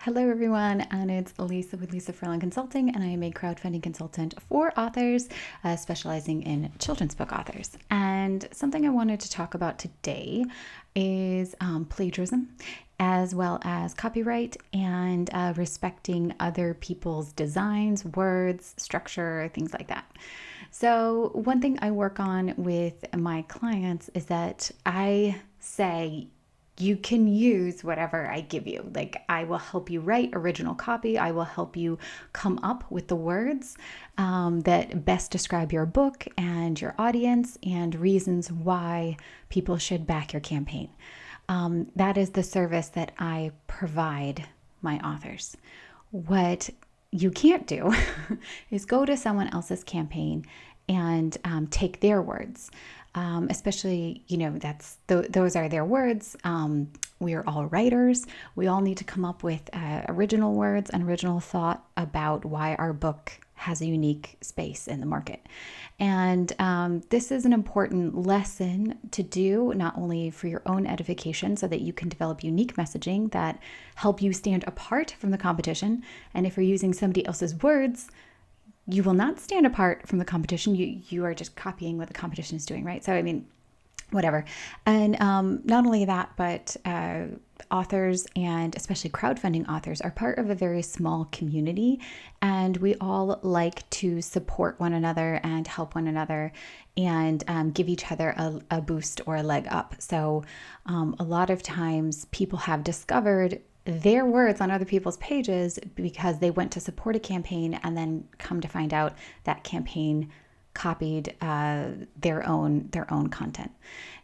Hello everyone, and it's Lisa with Lisa Furlan Consulting, and I am a crowdfunding consultant for authors, specializing in children's book authors. And something I wanted to talk about today is plagiarism, as well as copyright and respecting other people's designs, words, structure, things like that. So one thing I work on with my clients is that I say, you can use whatever I give you. Like, I will help you write original copy. I will help you come up with the words that best describe your book and your audience and reasons why people should back your campaign. That is the service that I provide my authors. What you can't do is go to someone else's campaign and take their words. Especially, those are their words. We are all writers. We all need to come up with original words and original thought about why our book has a unique space in the market. And this is an important lesson to do, not only for your own edification, so that you can develop unique messaging that help you stand apart from the competition. And if you're using somebody else's words, you will not stand apart from the competition. You are just copying what the competition is doing, right? So, I mean, whatever. And not only that, but authors, and especially crowdfunding authors, are part of a very small community, and we all like to support one another and help one another and give each other a boost or a leg up. So a lot of times people have discovered their words on other people's pages because they went to support a campaign and then come to find out that campaign copied their own content.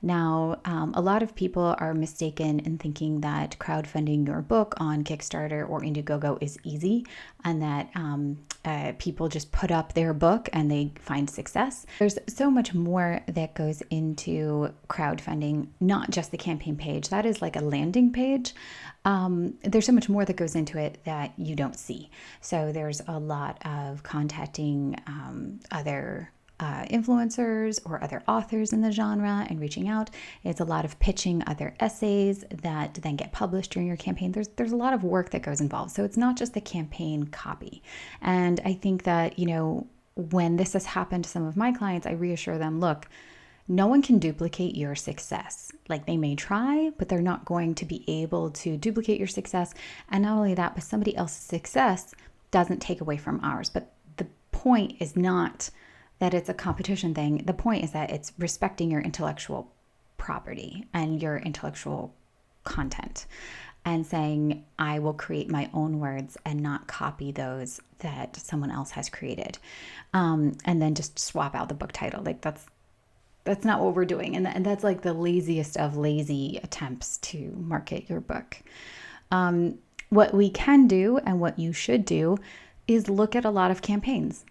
Now, a lot of people are mistaken in thinking that crowdfunding your book on Kickstarter or IndieGoGo is easy, and that people just put up their book and they find success. There's so much more that goes into crowdfunding, not just the campaign page. That is like a landing page. There's so much more that goes into it that you don't see. So there's a lot of contacting other influencers or other authors in the genre and reaching out. It's a lot of pitching other essays that then get published during your campaign. There's a lot of work that goes involved. So it's not just the campaign copy. And I think that, when this has happened to some of my clients, I reassure them, look, no one can duplicate your success. Like, they may try, but they're not going to be able to duplicate your success. And not only that, but somebody else's success doesn't take away from ours. But the point is not that it's a competition thing. The point is that it's respecting your intellectual property and your intellectual content and saying, I will create my own words and not copy those that someone else has created. And then just swap out the book title. Like, that's not what we're doing. And that's like the laziest of lazy attempts to market your book. What we can do and what you should do is look at a lot of campaigns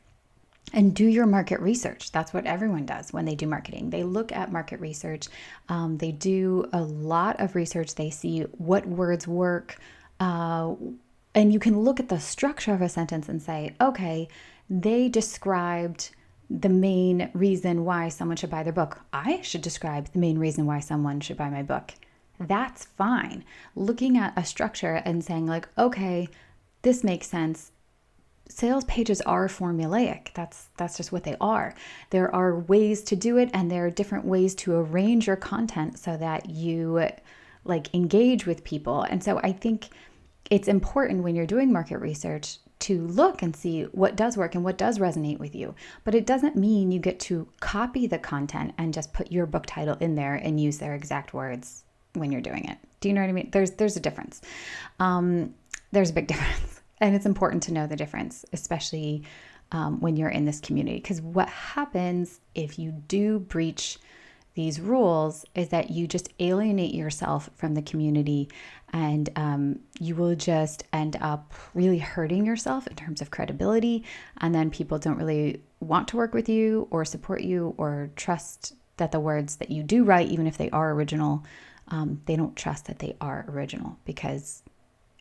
and do your market research. That's what everyone does when they do marketing. They look at market research. They do a lot of research. They see what words work. And you can look at the structure of a sentence and say, okay, they described the main reason why someone should buy their book. I should describe the main reason why someone should buy my book. That's fine. Looking at a structure and saying, like, okay, this makes sense. Sales pages are formulaic. That's just what they are. There are ways to do it, and there are different ways to arrange your content so that you engage with people. And so I think it's important when you're doing market research to look and see what does work and what does resonate with you. But it doesn't mean you get to copy the content and just put your book title in there and use their exact words when you're doing it. Do you know what I mean? There's a difference. There's a big difference. And it's important to know the difference, especially when you're in this community. Because what happens if you do breach these rules is that you just alienate yourself from the community, and you will just end up really hurting yourself in terms of credibility. And then people don't really want to work with you or support you or trust that the words that you do write, even if they are original, they don't trust that they are original because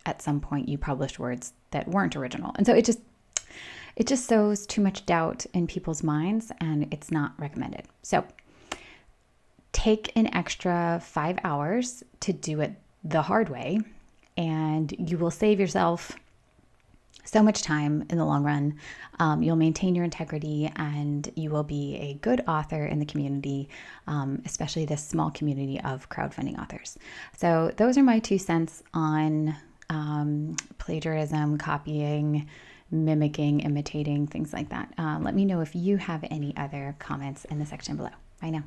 at some point you published words that weren't original. And so it just sows too much doubt in people's minds, and it's not recommended. So take an extra 5 hours to do it the hard way and you will save yourself so much time in the long run. You'll maintain your integrity, and you will be a good author in the community, especially this small community of crowdfunding authors. So those are my 2 cents on plagiarism, copying, mimicking, imitating, things like that. Let me know if you have any other comments in the section below. Bye now.